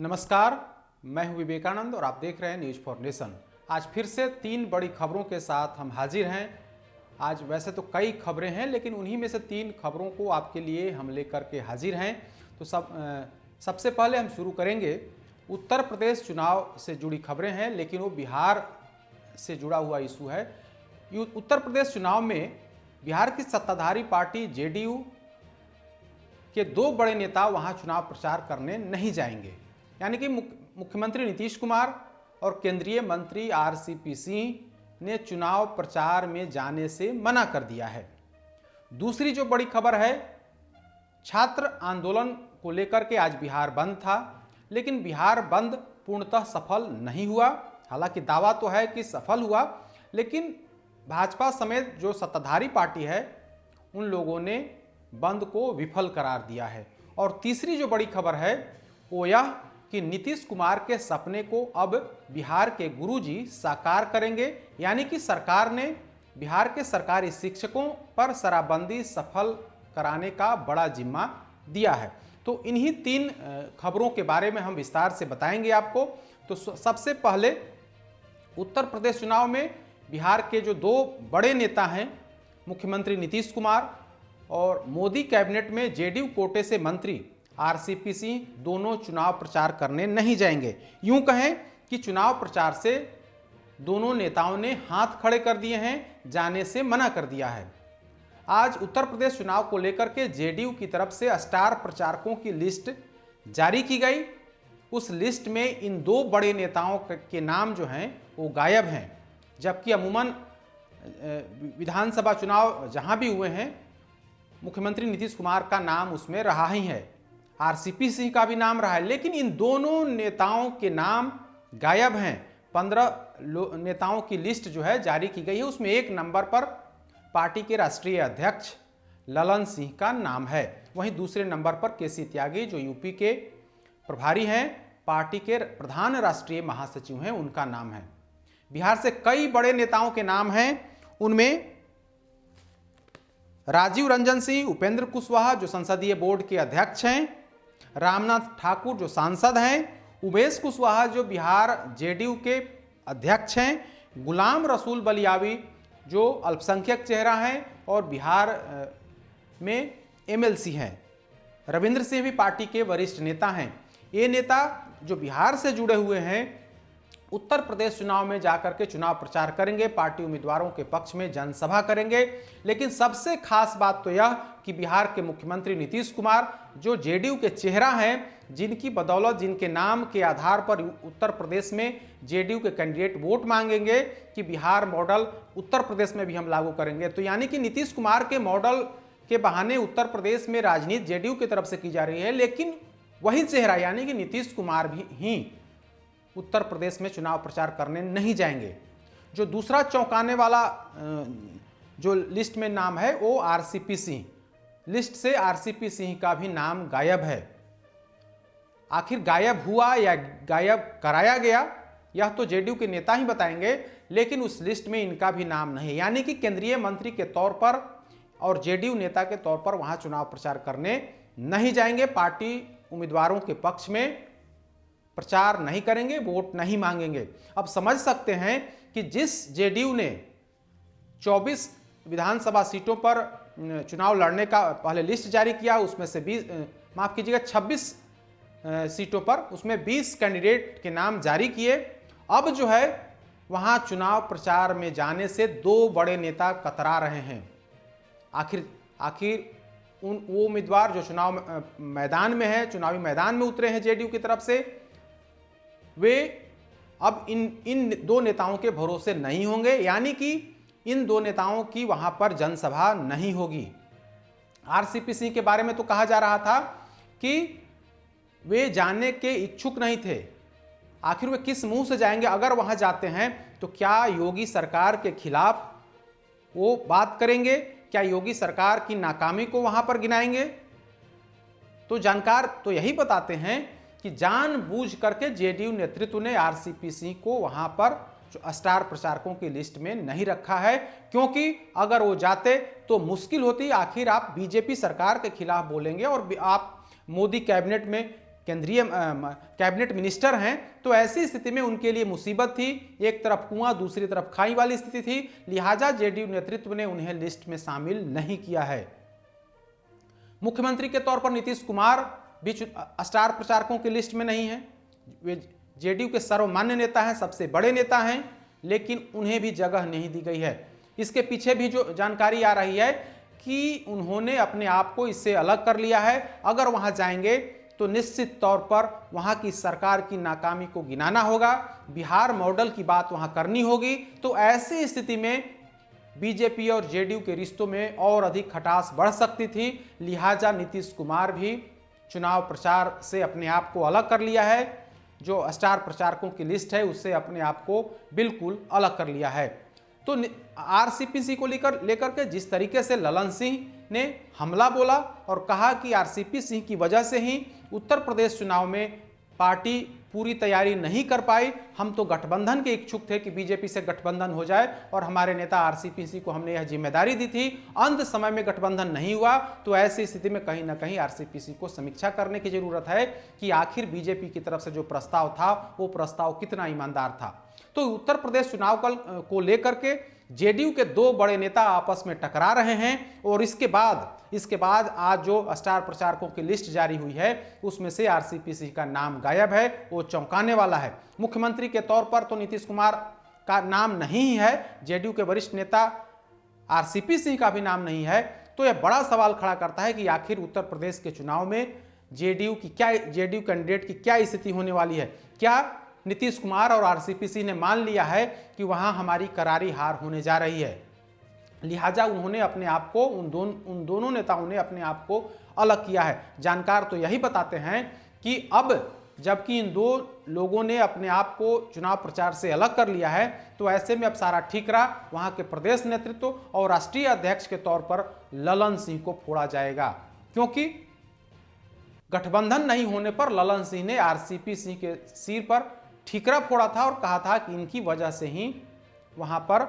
नमस्कार, मैं हूं विवेकानंद और आप देख रहे हैं न्यूज फॉर नेशन। आज फिर से 3 बड़ी खबरों के साथ हम हाजिर हैं। आज वैसे तो कई खबरें हैं, लेकिन उन्हीं में से 3 खबरों को आपके लिए हम लेकर के हाजिर हैं। तो सबसे पहले हम शुरू करेंगे, उत्तर प्रदेश चुनाव से जुड़ी खबरें हैं, लेकिन वो बिहार से जुड़ा हुआ इशू है। उत्तर प्रदेश चुनाव में बिहार की सत्ताधारी पार्टी जेडीयू के 2 बड़े नेता वहां चुनाव प्रचार करने नहीं जाएंगे, यानी कि मुख्यमंत्री नीतीश कुमार और केंद्रीय मंत्री आरसीपी सिंह ने चुनाव प्रचार में जाने से मना कर दिया है। दूसरी जो बड़ी खबर है, छात्र आंदोलन को लेकर के आज बिहार बंद था, लेकिन बिहार बंद पूर्णतः सफल नहीं हुआ। हालांकि दावा तो है कि सफल हुआ, लेकिन भाजपा समेत जो सत्ताधारी पार्टी है उन लोगों ने बंद को विफल करार दिया है। और तीसरी जो बड़ी खबर है वो यह कि नीतीश कुमार के सपने को अब बिहार के गुरुजी साकार करेंगे, यानी कि सरकार ने बिहार के सरकारी शिक्षकों पर शराबबंदी सफल कराने का बड़ा जिम्मा दिया है। तो इन्हीं 3 खबरों के बारे में हम विस्तार से बताएंगे आपको। तो सबसे पहले उत्तर प्रदेश चुनाव में बिहार के जो 2 बड़े नेता हैं, मुख्यमंत्री नीतीश कुमार और मोदी कैबिनेट में जेडीयू कोटे से मंत्री आरसीपी सिंह, दोनों चुनाव प्रचार करने नहीं जाएंगे। यूं कहें कि चुनाव प्रचार से दोनों नेताओं ने हाथ खड़े कर दिए हैं, जाने से मना कर दिया है। आज उत्तर प्रदेश चुनाव को लेकर के जेडीयू की तरफ से स्टार प्रचारकों की लिस्ट जारी की गई। उस लिस्ट में इन 2 बड़े नेताओं के नाम जो हैं वो गायब हैं, जबकि अमूमन विधानसभा चुनाव जहां भी हुए हैं मुख्यमंत्री नीतीश कुमार का नाम उसमें रहा ही है, आरसीपी सिंह का भी नाम रहा है, लेकिन इन दोनों नेताओं के नाम गायब हैं। 15 नेताओं की लिस्ट जो है जारी की गई है, उसमें 1 नंबर पर पार्टी के राष्ट्रीय अध्यक्ष ललन सिंह का नाम है। वहीं दूसरे नंबर पर केसी त्यागी, जो यूपी के प्रभारी हैं, पार्टी के प्रधान राष्ट्रीय महासचिव हैं, उनका नाम है। बिहार से कई बड़े नेताओं के नाम हैं, उनमें राजीव रंजन सिंह, उपेंद्र कुशवाहा जो संसदीय बोर्ड के अध्यक्ष हैं, रामनाथ ठाकुर जो सांसद हैं, उमेश कुशवाहा जो बिहार जेडीयू के अध्यक्ष हैं, गुलाम रसूल बलियावी जो अल्पसंख्यक चेहरा हैं और बिहार में एमएलसी हैं, रविंद्र सिंह भी पार्टी के वरिष्ठ नेता हैं। ये नेता जो बिहार से जुड़े हुए हैं उत्तर प्रदेश चुनाव में जाकर के चुनाव प्रचार करेंगे, पार्टी उम्मीदवारों के पक्ष में जनसभा करेंगे। लेकिन सबसे खास बात तो यह कि बिहार के मुख्यमंत्री नीतीश कुमार जो जेडीयू के चेहरा हैं, जिनकी बदौलत, जिनके नाम के आधार पर उत्तर प्रदेश में जेडीयू के कैंडिडेट वोट मांगेंगे कि बिहार मॉडल उत्तर प्रदेश में भी हम लागू करेंगे। तो यानी कि नीतीश कुमार के मॉडल के बहाने उत्तर प्रदेश में राजनीति जेडीयू की तरफ से की जा रही है, लेकिन वही चेहरा यानी कि नीतीश कुमार भी उत्तर प्रदेश में चुनाव प्रचार करने नहीं जाएंगे। जो दूसरा चौंकाने वाला जो लिस्ट में नाम है वो आरसीपी सिंह, लिस्ट से आरसीपी सिंह का भी नाम गायब है। आखिर गायब हुआ या गायब कराया गया, यह तो जेडीयू के नेता ही बताएंगे, लेकिन उस लिस्ट में इनका भी नाम नहीं, यानी कि केंद्रीय मंत्री के तौर पर और जेडीयू नेता के तौर पर वहां चुनाव प्रचार करने नहीं जाएंगे, पार्टी उम्मीदवारों के पक्ष में प्रचार नहीं करेंगे, वोट नहीं मांगेंगे। अब समझ सकते हैं कि जिस जेडीयू ने 24 विधानसभा सीटों पर चुनाव लड़ने का पहले लिस्ट जारी किया, उसमें से 26 सीटों पर उसमें 20 कैंडिडेट के नाम जारी किए। अब जो है वहां चुनाव प्रचार में जाने से 2 बड़े नेता कतरा रहे हैं। आखिर वो उम्मीदवार जो चुनाव मैदान में है, चुनावी मैदान में उतरे हैं जेडीयू की तरफ से, वे अब इन 2 नेताओं के भरोसे नहीं होंगे, यानी कि इन 2 नेताओं की वहां पर जनसभा नहीं होगी। आरसीपी सिंह के बारे में तो कहा जा रहा था कि वे जाने के इच्छुक नहीं थे। आखिर वे किस मुंह से जाएंगे? अगर वहां जाते हैं तो क्या योगी सरकार के खिलाफ वो बात करेंगे? क्या योगी सरकार की नाकामी को वहां पर गिनाएंगे? तो जानकार तो यही बताते हैं कि जानबूझ करके जेडीयू नेतृत्व ने आरसीपी सिंह को वहां पर जो स्टार प्रचारकों की लिस्ट में नहीं रखा है, क्योंकि अगर वो जाते तो मुश्किल होती। आखिर आप बीजेपी सरकार के खिलाफ बोलेंगे और आप मोदी कैबिनेट में केंद्रीय कैबिनेट मिनिस्टर हैं, तो ऐसी स्थिति में उनके लिए मुसीबत थी। एक तरफ कुआं, दूसरी तरफ खाई वाली स्थिति थी। लिहाजा जेडीयू नेतृत्व ने उन्हें लिस्ट में शामिल नहीं किया है। मुख्यमंत्री के तौर पर नीतीश कुमार भी स्टार प्रचारकों की लिस्ट में नहीं है। वे जेडीयू के सर्वमान्य नेता हैं, सबसे बड़े नेता हैं, लेकिन उन्हें भी जगह नहीं दी गई है। इसके पीछे भी जो जानकारी आ रही है कि उन्होंने अपने आप को इससे अलग कर लिया है। अगर वहां जाएंगे तो निश्चित तौर पर वहां की सरकार की नाकामी को गिनाना होगा, बिहार मॉडल की बात वहां करनी होगी। तो ऐसी स्थिति में बीजेपी और जेडीयू के रिश्तों में और अधिक खटास बढ़ सकती थी। लिहाजा नीतीश कुमार भी चुनाव प्रचार से अपने आप को अलग कर लिया है। जो स्टार प्रचारकों की लिस्ट है उससे अपने आप को बिल्कुल अलग कर लिया है। तो आरसीपी को लेकर के जिस तरीके से ललन सिंह ने हमला बोला और कहा कि आरसीपी सिंह की वजह से ही उत्तर प्रदेश चुनाव में पार्टी पूरी तैयारी नहीं कर पाई। हम तो गठबंधन के इच्छुक थे कि बीजेपी से गठबंधन हो जाए और हमारे नेता आरसीपी सिंह को हमने यह जिम्मेदारी दी थी। अंत समय में गठबंधन नहीं हुआ, तो ऐसी स्थिति में कहीं ना कहीं आरसीपी सिंह को समीक्षा करने की जरूरत है कि आखिर बीजेपी की तरफ से जो प्रस्ताव था वो प्रस्ताव कितना ईमानदार था। तो उत्तर प्रदेश चुनाव को लेकर के जेडीयू के दो बड़े नेता आपस में टकरा रहे हैं और इसके बाद आज जो स्टार प्रचारकों की लिस्ट जारी हुई है उसमें से आरसीपी सिंह का नाम गायब है। वो चौंकाने वाला है। मुख्यमंत्री के तौर पर तो नीतीश कुमार का नाम नहीं है, जेडीयू के वरिष्ठ नेता आरसीपी सिंह का भी नाम नहीं है। तो यह बड़ा सवाल खड़ा करता है कि आखिर उत्तर प्रदेश के चुनाव में जेडीयू कैंडिडेट की क्या स्थिति होने वाली है। क्या नीतीश कुमार और आरसीपी सिंह ने मान लिया है कि वहां हमारी करारी हार होने जा रही है। लिहाजा उन्होंने अपने आप को उन दोनों नेताओं ने अपने आप को अलग किया है। जानकार तो यही बताते हैं कि अब जबकि इन दो लोगों ने अपने आप को चुनाव प्रचार से अलग कर लिया है, तो ऐसे में अब सारा ठीकरा वहां के प्रदेश नेतृत्व और राष्ट्रीय अध्यक्ष के तौर पर ललन सिंह को फोड़ा जाएगा। क्योंकि गठबंधन नहीं होने पर ललन सिंह ने आरसीपी सिंह के सिर पर ठीकरा फोड़ा था और कहा था कि इनकी वजह से ही वहां पर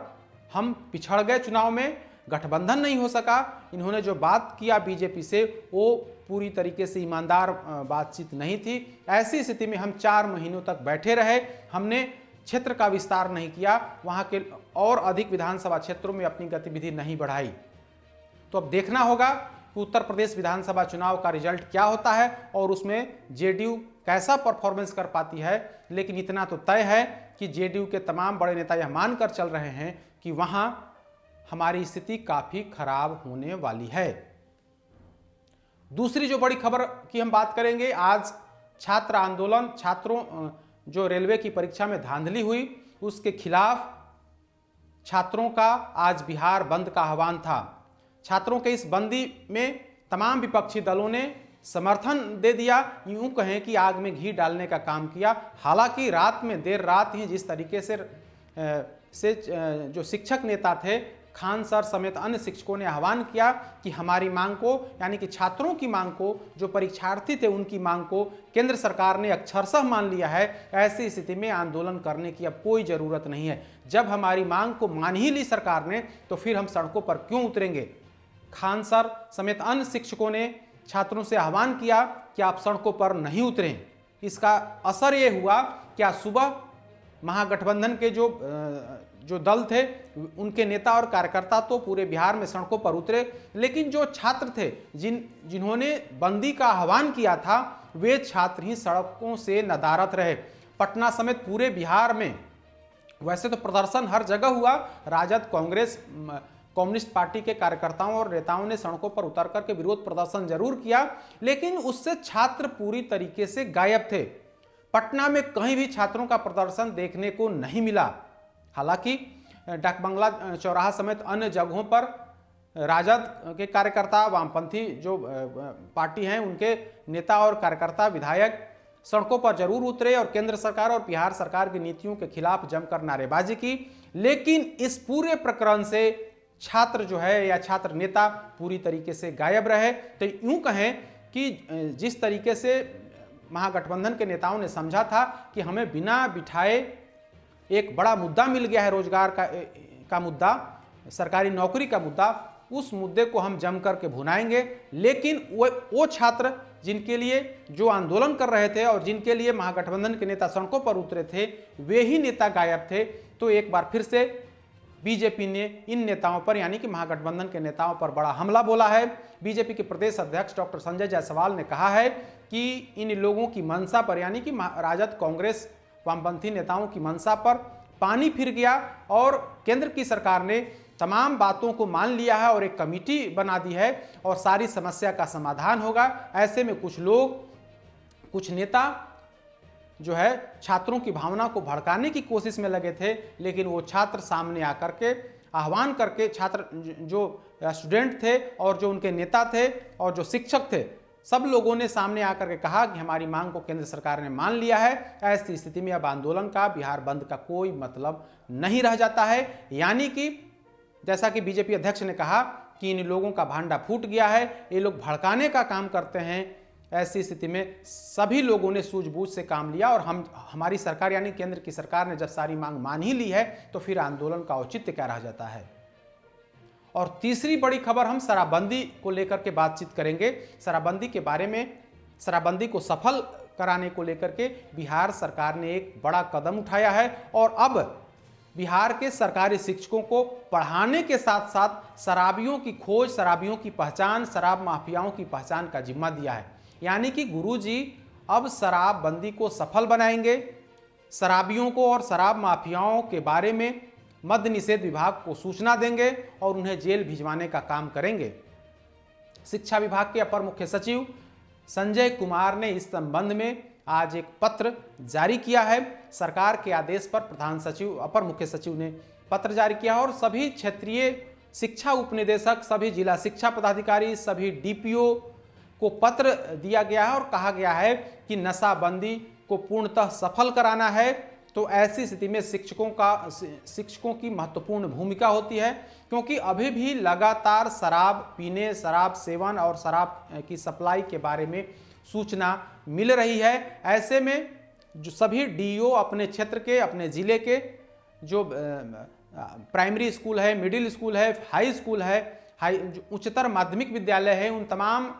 हम पिछड़ गए, चुनाव में गठबंधन नहीं हो सका। इन्होंने जो बात किया बीजेपी से वो पूरी तरीके से ईमानदार बातचीत नहीं थी। ऐसी स्थिति में हम 4 महीनों तक बैठे रहे, हमने क्षेत्र का विस्तार नहीं किया, वहां के और अधिक विधानसभा क्षेत्रों में अपनी गतिविधि नहीं बढ़ाई। तो अब देखना होगा कि उत्तर प्रदेश विधानसभा चुनाव का रिजल्ट क्या होता है और उसमें जेडीयू कैसा परफॉर्मेंस कर पाती है। लेकिन इतना तो तय है कि जेडीयू के तमाम बड़े नेता यह मानकर चल रहे हैं कि वहां हमारी स्थिति काफी खराब होने वाली है। दूसरी जो बड़ी खबर की हम बात करेंगे, आज छात्र आंदोलन, छात्रों जो रेलवे की परीक्षा में धांधली हुई उसके खिलाफ छात्रों का आज बिहार बंद का आह्वान था। छात्रों के इस बंदी में तमाम विपक्षी दलों ने समर्थन दे दिया, यूं कहें कि आग में घी डालने का काम किया। हालांकि देर रात ही जिस तरीके से जो शिक्षक नेता थे खान सर समेत अन्य शिक्षकों ने आह्वान किया कि हमारी मांग को, यानी कि छात्रों की मांग को, जो परीक्षार्थी थे उनकी मांग को केंद्र सरकार ने अक्षरशः मान लिया है। ऐसी स्थिति में आंदोलन करने की अब कोई ज़रूरत नहीं है। जब हमारी मांग को मान ही ली सरकार ने तो फिर हम सड़कों पर क्यों उतरेंगे। खान सर समेत अन्य शिक्षकों ने छात्रों से आह्वान किया कि आप सड़कों पर नहीं उतरें। इसका असर ये हुआ कि आज सुबह महागठबंधन के जो दल थे उनके नेता और कार्यकर्ता तो पूरे बिहार में सड़कों पर उतरे, लेकिन जो छात्र थे जिन्होंने बंदी का आह्वान किया था वे छात्र ही सड़कों से नदारद रहे। पटना समेत पूरे बिहार में वैसे तो प्रदर्शन हर जगह हुआ, राजद, कांग्रेस, कम्युनिस्ट पार्टी के कार्यकर्ताओं और नेताओं ने सड़कों पर उतर करके विरोध प्रदर्शन जरूर किया, लेकिन उससे छात्र पूरी तरीके से गायब थे। पटना में कहीं भी छात्रों का प्रदर्शन देखने को नहीं मिला। हालांकि डाकबंगला चौराहा समेत अन्य जगहों पर राजद के कार्यकर्ता, वामपंथी जो पार्टी हैं उनके नेता और कार्यकर्ता, विधायक सड़कों पर जरूर उतरे और केंद्र सरकार और बिहार सरकार की नीतियों के खिलाफ जमकर नारेबाजी की। लेकिन इस पूरे प्रकरण से छात्र जो है या छात्र नेता पूरी तरीके से गायब रहे। तो यूं कहें कि जिस तरीके से महागठबंधन के नेताओं ने समझा था कि हमें बिना बिठाए एक बड़ा मुद्दा मिल गया है, रोजगार का मुद्दा, सरकारी नौकरी का मुद्दा, उस मुद्दे को हम जम करके भुनाएंगे। लेकिन वो छात्र जिनके लिए जो आंदोलन कर रहे थे और जिनके लिए महागठबंधन के नेता सड़कों पर उतरे थे, वे ही नेता गायब थे। तो एक बार फिर से बीजेपी ने इन नेताओं पर यानी कि महागठबंधन के नेताओं पर बड़ा हमला बोला है। बीजेपी के प्रदेश अध्यक्ष डॉक्टर संजय जायसवाल ने कहा है कि इन लोगों की मंशा पर यानी कि राजद, कांग्रेस, वामपंथी नेताओं की मंशा पर पानी फिर गया और केंद्र की सरकार ने तमाम बातों को मान लिया है और एक कमेटी बना दी है और सारी समस्या का समाधान होगा। ऐसे में कुछ लोग, कुछ नेता जो है छात्रों की भावना को भड़काने की कोशिश में लगे थे, लेकिन वो छात्र सामने आकर के आह्वान करके, छात्र जो स्टूडेंट थे और जो उनके नेता थे और जो शिक्षक थे, सब लोगों ने सामने आकर के कहा कि हमारी मांग को केंद्र सरकार ने मान लिया है। ऐसी स्थिति में अब आंदोलन का, बिहार बंद का कोई मतलब नहीं रह जाता है। यानी कि जैसा कि बीजेपी अध्यक्ष ने कहा कि इन लोगों का भांडा फूट गया है, ये लोग भड़काने का काम करते हैं। ऐसी स्थिति में सभी लोगों ने सूझबूझ से काम लिया और हमारी सरकार यानी केंद्र की सरकार ने जब सारी मांग मान ही ली है तो फिर आंदोलन का औचित्य क्या रह जाता है। और तीसरी बड़ी खबर, हम शराबबंदी को लेकर के बातचीत करेंगे। शराबबंदी के बारे में, शराबबंदी को सफल कराने को लेकर के बिहार सरकार ने एक बड़ा कदम उठाया है और अब बिहार के सरकारी शिक्षकों को पढ़ाने के साथ साथ शराबियों की खोज, शराबियों की पहचान, शराब माफियाओं की पहचान का जिम्मा दिया है। यानी कि गुरुजी अब शराबबंदी को सफल बनाएंगे, शराबियों को और शराब माफियाओं के बारे में मद्य निषेध विभाग को सूचना देंगे और उन्हें जेल भिजवाने का काम करेंगे। शिक्षा विभाग के अपर मुख्य सचिव संजय कुमार ने इस संबंध में आज एक पत्र जारी किया है। सरकार के आदेश पर प्रधान सचिव, अपर मुख्य सचिव ने पत्र जारी किया और सभी क्षेत्रीय शिक्षा उपनिदेशक, सभी जिला शिक्षा पदाधिकारी, सभी डीपीओ को पत्र दिया गया है और कहा गया है कि नशाबंदी को पूर्णतः सफल कराना है। तो ऐसी स्थिति में शिक्षकों की महत्वपूर्ण भूमिका होती है, क्योंकि अभी भी लगातार शराब पीने, शराब सेवन और शराब की सप्लाई के बारे में सूचना मिल रही है। ऐसे में जो सभी डीईओ अपने क्षेत्र के, अपने जिले के जो प्राइमरी स्कूल है, मिडिल स्कूल है, हाई स्कूल है, उच्चतर माध्यमिक विद्यालय है, उन तमाम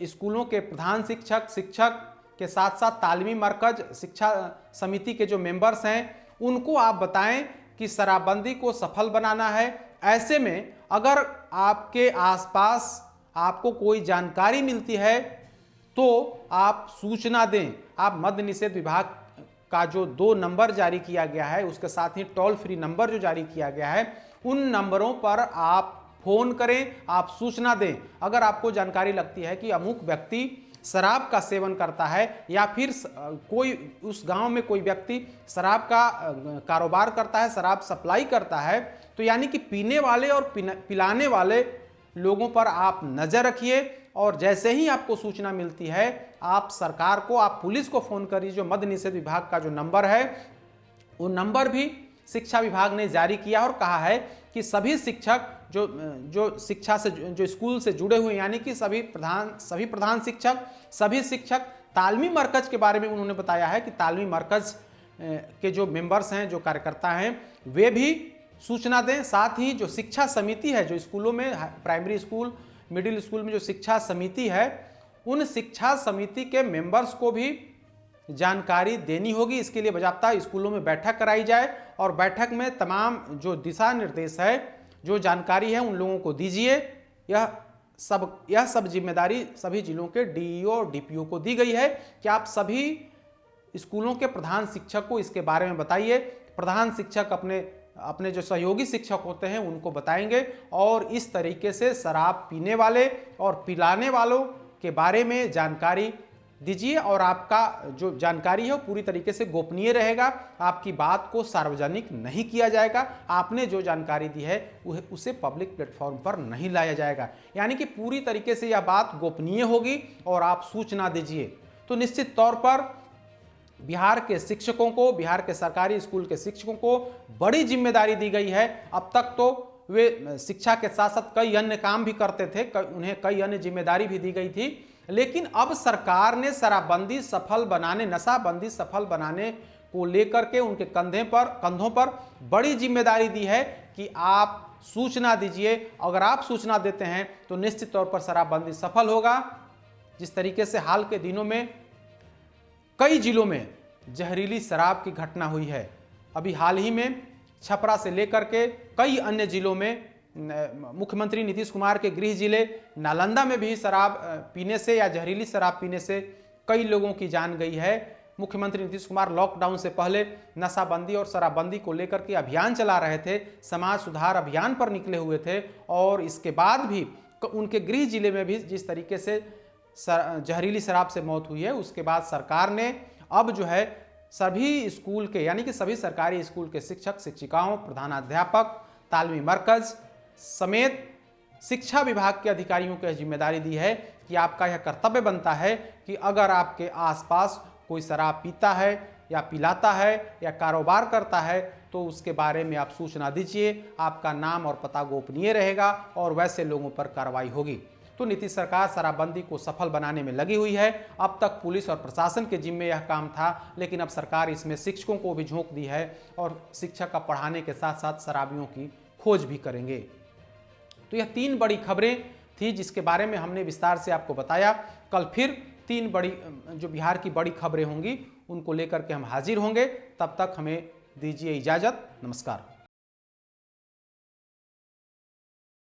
स्कूलों के प्रधान शिक्षक, शिक्षक के साथ साथ तालीमी मरकज, शिक्षा समिति के जो मेंबर्स हैं, उनको आप बताएं कि शराबबंदी को सफल बनाना है। ऐसे में अगर आपके आसपास आपको कोई जानकारी मिलती है तो आप सूचना दें। आप मद्य निषेध विभाग का जो 2 नंबर जारी किया गया है, उसके साथ ही टोल फ्री नंबर जो जारी किया गया है, उन नंबरों पर आप फोन करें, आप सूचना दें। अगर आपको जानकारी लगती है कि अमुक व्यक्ति शराब का सेवन करता है या फिर कोई उस गांव में कोई व्यक्ति शराब का कारोबार करता है, शराब सप्लाई करता है, तो यानी कि पीने वाले और पिलाने वाले लोगों पर आप नजर रखिए और जैसे ही आपको सूचना मिलती है आप सरकार को, आप पुलिस को फोन करिए। जो मद्य निषेध विभाग का जो नंबर है, वो नंबर भी शिक्षा विभाग ने जारी किया और कहा है कि सभी शिक्षक जो शिक्षा से, जो स्कूल से जुड़े हुए, यानी कि सभी प्रधान शिक्षक, सभी शिक्षक, तालीमी मरकज के बारे में उन्होंने बताया है कि तालीमी मरकज के जो मेंबर्स हैं, जो कार्यकर्ता हैं, वे भी सूचना दें। साथ ही जो शिक्षा समिति है, जो स्कूलों में, प्राइमरी स्कूल, मिडिल स्कूल में जो शिक्षा समिति है, उन शिक्षा समिति के मेंबर्स को भी जानकारी देनी होगी। इसके लिए बाकायदा स्कूलों में बैठक कराई जाए और बैठक में तमाम जो दिशा निर्देश है, जो जानकारी है, उन लोगों को दीजिए। यह सब जिम्मेदारी सभी जिलों के डीईओ और डीपीओ को दी गई है कि आप सभी स्कूलों के प्रधान शिक्षक को इसके बारे में बताइए। प्रधान शिक्षक अपने जो सहयोगी शिक्षक होते हैं उनको बताएंगे और इस तरीके से शराब पीने वाले और पिलाने वालों के बारे में जानकारी दीजिए और आपका जो जानकारी है वो पूरी तरीके से गोपनीय रहेगा। आपकी बात को सार्वजनिक नहीं किया जाएगा। आपने जो जानकारी दी है उसे पब्लिक प्लेटफॉर्म पर नहीं लाया जाएगा, यानी कि पूरी तरीके से यह बात गोपनीय होगी और आप सूचना दीजिए। तो निश्चित तौर पर बिहार के शिक्षकों को, बिहार के सरकारी स्कूल के शिक्षकों को बड़ी जिम्मेदारी दी गई है। अब तक तो वे शिक्षा के साथ साथ कई अन्य काम भी करते थे, उन्हें कई अन्य जिम्मेदारी भी दी गई थी, लेकिन अब सरकार ने शराबबंदी सफल बनाने, नशाबंदी सफल बनाने को लेकर के उनके कंधों पर बड़ी जिम्मेदारी दी है कि आप सूचना दीजिए। अगर आप सूचना देते हैं तो निश्चित तौर पर शराबबंदी सफल होगा। जिस तरीके से हाल के दिनों में कई जिलों में जहरीली शराब की घटना हुई है, अभी हाल ही में छपरा से लेकर के कई अन्य जिलों में मुख्यमंत्री नीतीश कुमार के गृह जिले नालंदा में भी शराब पीने से या जहरीली शराब पीने से कई लोगों की जान गई है। मुख्यमंत्री नीतीश कुमार लॉकडाउन से पहले नशाबंदी और शराबबंदी को लेकर के अभियान चला रहे थे, समाज सुधार अभियान पर निकले हुए थे, और इसके बाद भी उनके गृह जिले में भी जिस तरीके से जहरीली शराब से मौत हुई है, उसके बाद सरकार ने अब जो है सभी स्कूल के यानी कि सभी सरकारी स्कूल के शिक्षक शिक्षिकाओं, प्रधानाध्यापक, तालीमी मरकज समेत शिक्षा विभाग के अधिकारियों को जिम्मेदारी दी है कि आपका यह कर्तव्य बनता है कि अगर आपके आसपास कोई शराब पीता है या पिलाता है या कारोबार करता है तो उसके बारे में आप सूचना दीजिए, आपका नाम और पता गोपनीय रहेगा और वैसे लोगों पर कार्रवाई होगी। तो नीतीश सरकार शराबबंदी को सफल बनाने में लगी हुई है। अब तक पुलिस और प्रशासन के जिम्मे यह काम था, लेकिन अब सरकार इसमें शिक्षकों को भी झोंक दी है और शिक्षक का पढ़ाने के साथ साथ शराबियों की खोज भी करेंगे। तो यह 3 बड़ी खबरें थी जिसके बारे में हमने विस्तार से आपको बताया। कल फिर 3 बड़ी जो बिहार की बड़ी खबरें होंगी उनको लेकर के हम हाजिर होंगे। तब तक हमें दीजिए इजाज़त। नमस्कार।